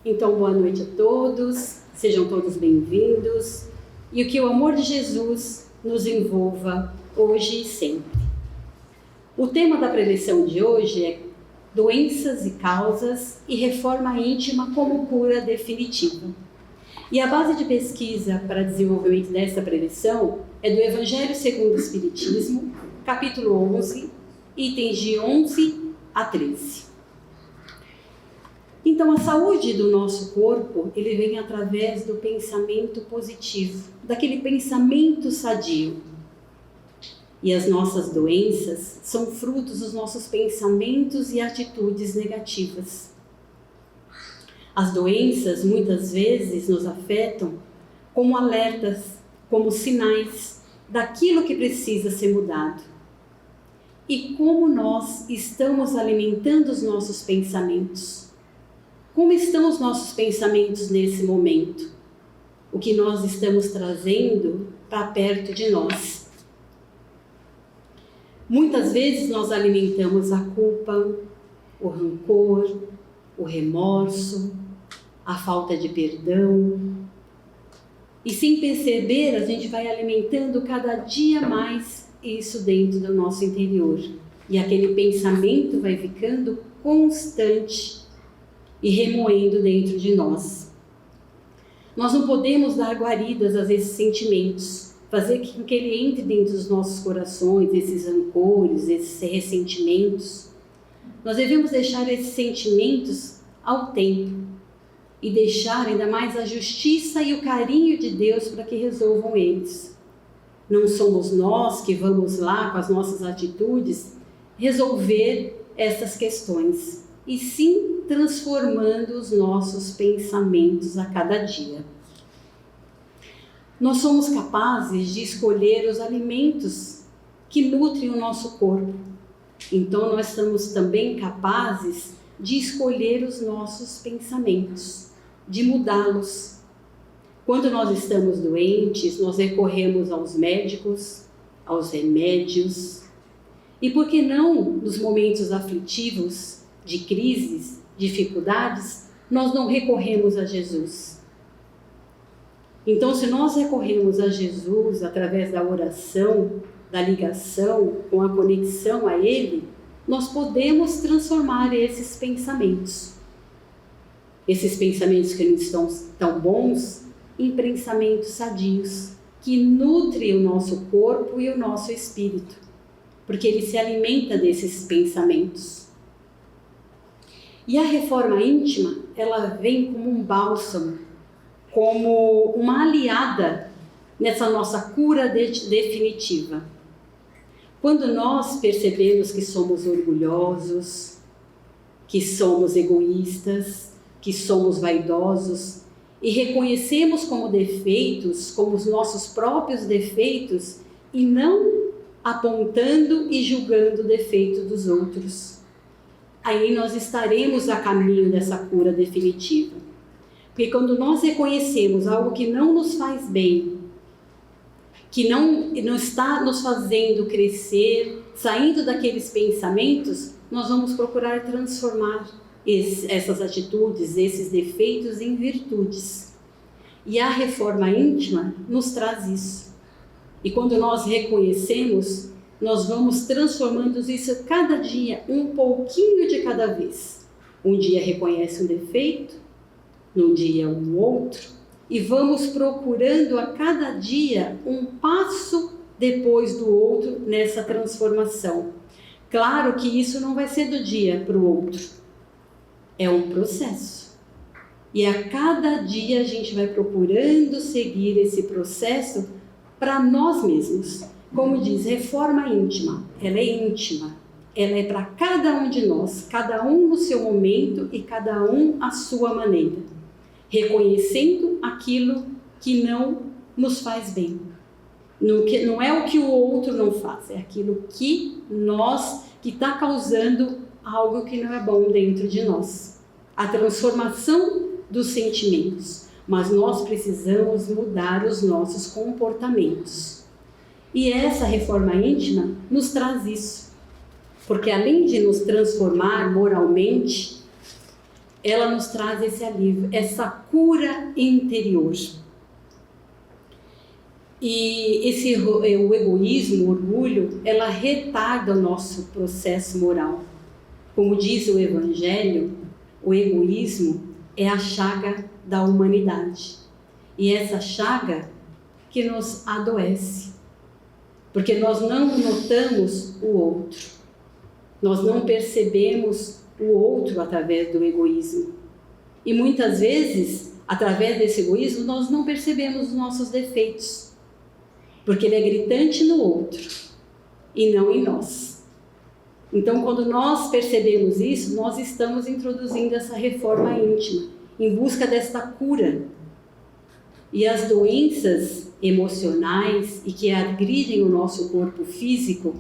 Então, boa noite a todos, sejam todos bem-vindos e que o amor de Jesus nos envolva hoje e sempre. O tema da preleção de hoje é doenças e causas e reforma íntima como cura definitiva. E a base de pesquisa para desenvolvimento dessa preleção é do Evangelho segundo o Espiritismo, capítulo 11, itens de 11 a 13. Então, a saúde do nosso corpo, ele vem através do pensamento positivo, daquele pensamento sadio. E as nossas doenças são frutos dos nossos pensamentos e atitudes negativas. As doenças, muitas vezes, nos afetam como alertas, como sinais daquilo que precisa ser mudado. E como nós estamos alimentando os nossos pensamentos? Como estão os nossos pensamentos nesse momento? O que nós estamos trazendo para perto de nós? Muitas vezes nós alimentamos a culpa, o rancor, o remorso, a falta de perdão. E sem perceber, a gente vai alimentando cada dia mais isso dentro do nosso interior. E aquele pensamento vai ficando constante e remoendo dentro de nós. Nós não podemos dar guaridas a esses sentimentos, fazer com que ele entre dentro dos nossos corações, esses rancores, esses ressentimentos. Nós devemos deixar esses sentimentos ao tempo e deixar ainda mais a justiça e o carinho de Deus para que resolvam eles. Não somos nós que vamos lá com as nossas atitudes resolver essas questões, e sim transformando os nossos pensamentos a cada dia. Nós somos capazes de escolher os alimentos que nutrem o nosso corpo. Então nós somos também capazes de escolher os nossos pensamentos, de mudá-los. Quando nós estamos doentes, nós recorremos aos médicos, aos remédios. E por que não, nos momentos aflitivos, de crises, dificuldades, nós não recorremos a Jesus? Então, se nós recorremos a Jesus através da oração, da ligação, com a conexão a Ele, nós podemos transformar esses pensamentos que não estão tão bons, em pensamentos sadios, que nutrem o nosso corpo e o nosso espírito, porque ele se alimenta desses pensamentos. E a reforma íntima, ela vem como um bálsamo, como uma aliada nessa nossa cura definitiva. Quando nós percebemos que somos orgulhosos, que somos egoístas, que somos vaidosos, e reconhecemos como defeitos, como os nossos próprios defeitos, e não apontando e julgando o defeito dos outros, aí nós estaremos a caminho dessa cura definitiva. Porque quando nós reconhecemos algo que não nos faz bem, que não está nos fazendo crescer, saindo daqueles pensamentos, nós vamos procurar transformar essas atitudes, esses defeitos em virtudes. E a reforma íntima nos traz isso. E quando nós reconhecemos, nós vamos transformando isso cada dia, um pouquinho de cada vez. Um dia reconhece um defeito, num dia um outro, e vamos procurando a cada dia um passo depois do outro nessa transformação. Claro que isso não vai ser do dia para o outro, é um processo. E a cada dia a gente vai procurando seguir esse processo para nós mesmos. Como diz, reforma íntima, ela é íntima, ela é para cada um de nós, cada um no seu momento e cada um à sua maneira, reconhecendo aquilo que não nos faz bem. Não é o que o outro não faz, é aquilo que está causando algo que não é bom dentro de nós. A transformação dos sentimentos, mas nós precisamos mudar os nossos comportamentos. E essa reforma íntima nos traz isso, porque além de nos transformar moralmente, ela nos traz esse alívio, essa cura interior. E o egoísmo, o orgulho, ela retarda o nosso processo moral. Como diz o Evangelho, o egoísmo é a chaga da humanidade. E essa chaga que nos adoece, porque nós não notamos o outro, nós não percebemos o outro através do egoísmo. E muitas vezes, através desse egoísmo, nós não percebemos os nossos defeitos, porque ele é gritante no outro e não em nós. Então, quando nós percebemos isso, nós estamos introduzindo essa reforma íntima, em busca desta cura. E as doenças emocionais e que agridem o nosso corpo físico,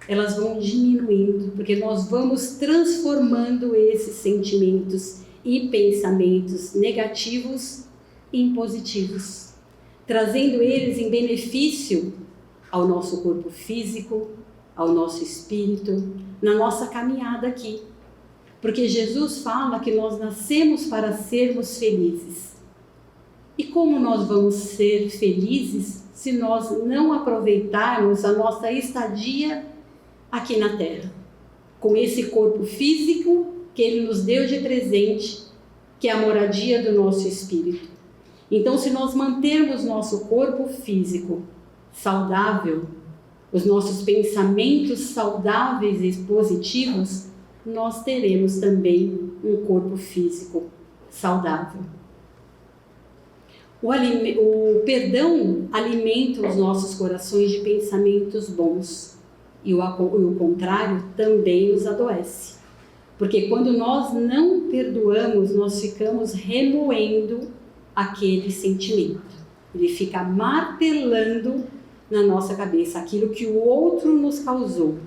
elas vão diminuindo, porque nós vamos transformando esses sentimentos e pensamentos negativos em positivos, trazendo eles em benefício ao nosso corpo físico, ao nosso espírito, na nossa caminhada aqui. Porque Jesus fala que nós nascemos para sermos felizes. E como nós vamos ser felizes se nós não aproveitarmos a nossa estadia aqui na Terra? Com esse corpo físico que Ele nos deu de presente, que é a moradia do nosso espírito. Então, se nós mantermos nosso corpo físico saudável, os nossos pensamentos saudáveis e positivos, nós teremos também um corpo físico saudável. O perdão alimenta os nossos corações de pensamentos bons e o contrário também nos adoece. Porque quando nós não perdoamos, nós ficamos remoendo aquele sentimento. Ele fica martelando na nossa cabeça aquilo que o outro nos causou.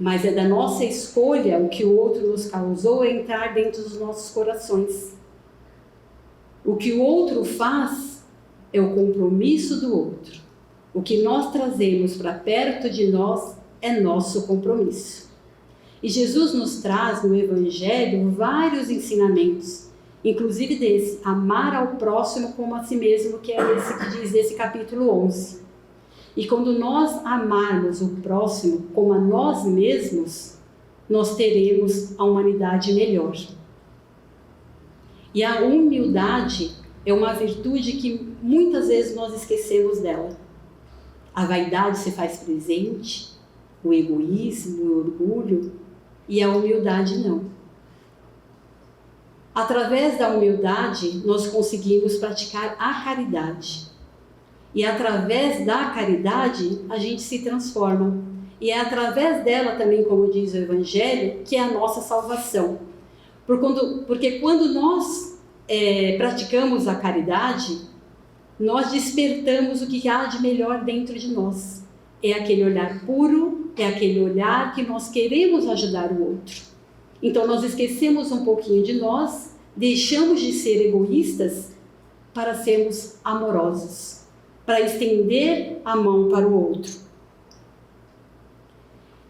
Mas é da nossa escolha o que o outro nos causou entrar dentro dos nossos corações. O que o outro faz é o compromisso do outro. O que nós trazemos para perto de nós é nosso compromisso. E Jesus nos traz no Evangelho vários ensinamentos, inclusive desse, amar ao próximo como a si mesmo, que é esse que diz esse capítulo 11. E quando nós amarmos o próximo como a nós mesmos, nós teremos a humanidade melhor. E a humildade é uma virtude que muitas vezes nós esquecemos dela. A vaidade se faz presente, o egoísmo, o orgulho, e a humildade não. Através da humildade, nós conseguimos praticar a caridade. E através da caridade, a gente se transforma. E é através dela também, como diz o Evangelho, que é a nossa salvação. Porque quando nós praticamos a caridade, nós despertamos o que há de melhor dentro de nós. É aquele olhar puro, é aquele olhar que nós queremos ajudar o outro. Então nós esquecemos um pouquinho de nós, deixamos de ser egoístas para sermos amorosos, para estender a mão para o outro.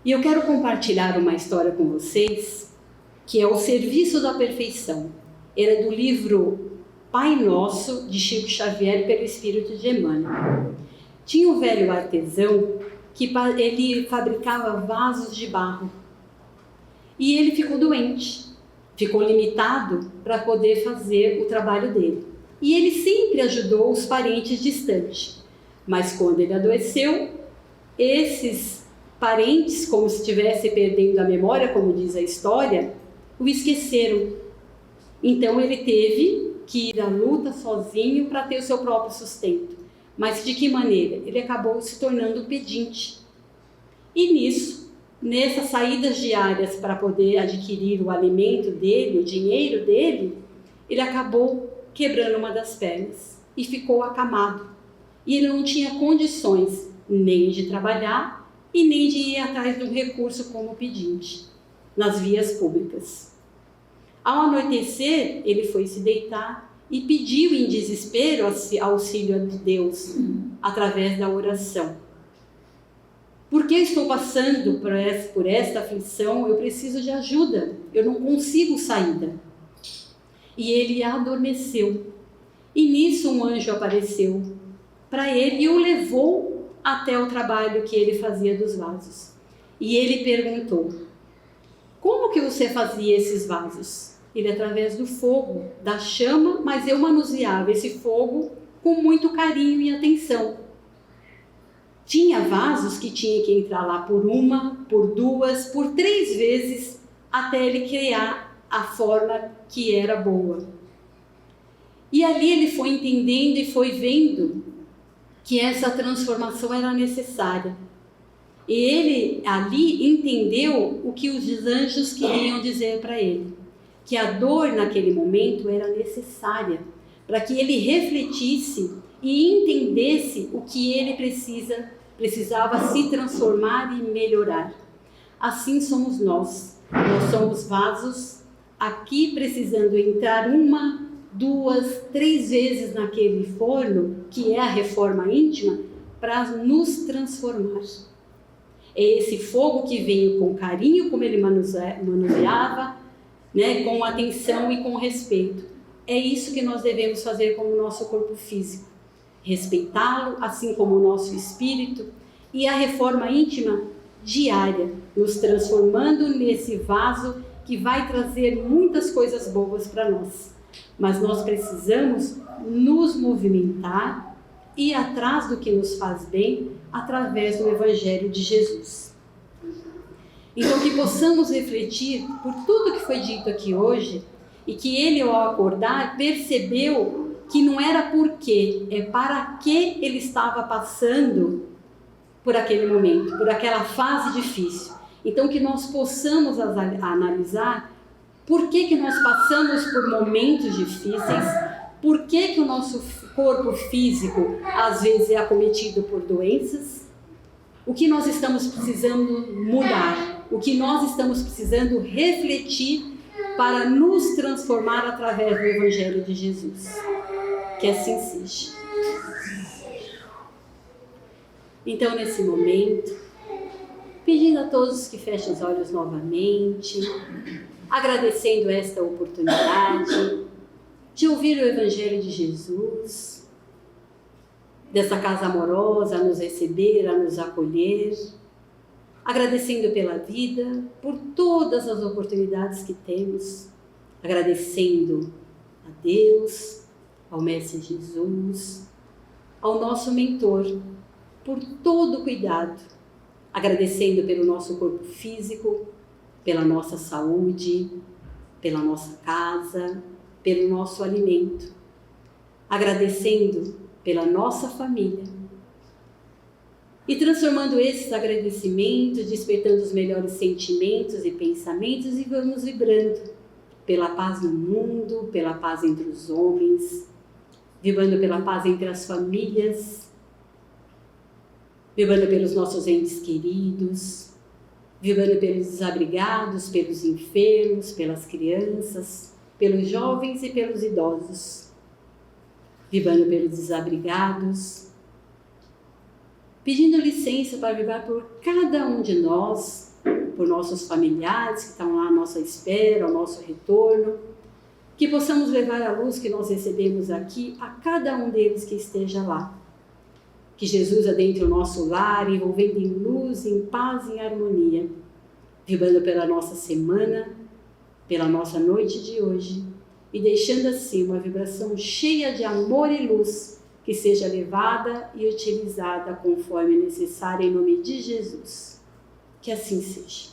E eu quero compartilhar uma história com vocês, que é o Serviço da Perfeição. Era do livro Pai Nosso, de Chico Xavier, pelo Espírito de Emmanuel. Tinha um velho artesão que ele fabricava vasos de barro. E ele ficou doente, ficou limitado para poder fazer o trabalho dele. E ele sempre ajudou os parentes distantes. Mas quando ele adoeceu, esses parentes, como se estivesse perdendo a memória, como diz a história, o esqueceram. Então ele teve que ir à luta sozinho para ter o seu próprio sustento. Mas de que maneira? Ele acabou se tornando pedinte. E nisso, nessas saídas diárias para poder adquirir o alimento dele, o dinheiro dele, ele acabou quebrando uma das pernas e ficou acamado. E ele não tinha condições nem de trabalhar e nem de ir atrás de um recurso como pedinte nas vias públicas. Ao anoitecer, ele foi se deitar e pediu em desespero auxílio de Deus através da oração. Por que estou passando por esta aflição? Eu preciso de ajuda, eu não consigo saída. e ele adormeceu. E nisso um anjo apareceu para ele e o levou até o trabalho que ele fazia dos vasos. E ele perguntou: como que você fazia esses vasos? Ele, através do fogo, da chama, mas eu manuseava esse fogo com muito carinho e atenção. Tinha vasos que tinha que entrar lá por uma, por duas, por 3 vezes, até ele criar a forma que era boa. E ali ele foi entendendo e foi vendo que essa transformação era necessária. E ele ali entendeu o que os anjos queriam dizer para ele, que a dor naquele momento era necessária, para que ele refletisse e entendesse o que ele precisava se transformar e melhorar. Assim somos nós. Nós somos vasos aqui precisando entrar 1, 2, 3 vezes naquele forno, que é a reforma íntima, para nos transformar. É esse fogo que veio com carinho, como ele manuseava, né, com atenção e com respeito. É isso que nós devemos fazer com o nosso corpo físico. Respeitá-lo, assim como o nosso espírito, e a reforma íntima diária, nos transformando nesse vaso que vai trazer muitas coisas boas para nós. Mas nós precisamos nos movimentar e ir atrás do que nos faz bem através do Evangelho de Jesus. Então, que possamos refletir por tudo que foi dito aqui hoje e que ele, ao acordar, percebeu que não era por quê, é para que ele estava passando por aquele momento, por aquela fase difícil. Então, que nós possamos analisar por que nós passamos por momentos difíceis, por que o nosso corpo físico às vezes é acometido por doenças, o que nós estamos precisando mudar, o que nós estamos precisando refletir para nos transformar através do Evangelho de Jesus. Que assim seja. Então, nesse momento, pedindo a todos que fechem os olhos novamente, agradecendo esta oportunidade de ouvir o Evangelho de Jesus, dessa casa amorosa a nos receber, a nos acolher, agradecendo pela vida, por todas as oportunidades que temos, agradecendo a Deus, ao Mestre Jesus, ao nosso mentor, por todo o cuidado, agradecendo pelo nosso corpo físico, pela nossa saúde, pela nossa casa, pelo nosso alimento, agradecendo pela nossa família e transformando esses agradecimentos, despertando os melhores sentimentos e pensamentos e vamos vibrando pela paz no mundo, pela paz entre os homens, vibrando pela paz entre as famílias, vibrando pelos nossos entes queridos, vibrando pelos desabrigados, pelos enfermos, pelas crianças, pelos jovens e pelos idosos, vibrando pelos desabrigados, pedindo licença para vibrar por cada um de nós, por nossos familiares que estão lá à nossa espera, ao nosso retorno, que possamos levar a luz que nós recebemos aqui a cada um deles que esteja lá. Que Jesus adentre o nosso lar, envolvendo em luz, em paz e em harmonia, vibrando pela nossa semana, pela nossa noite de hoje, e deixando assim uma vibração cheia de amor e luz, que seja levada e utilizada conforme necessário em nome de Jesus. Que assim seja.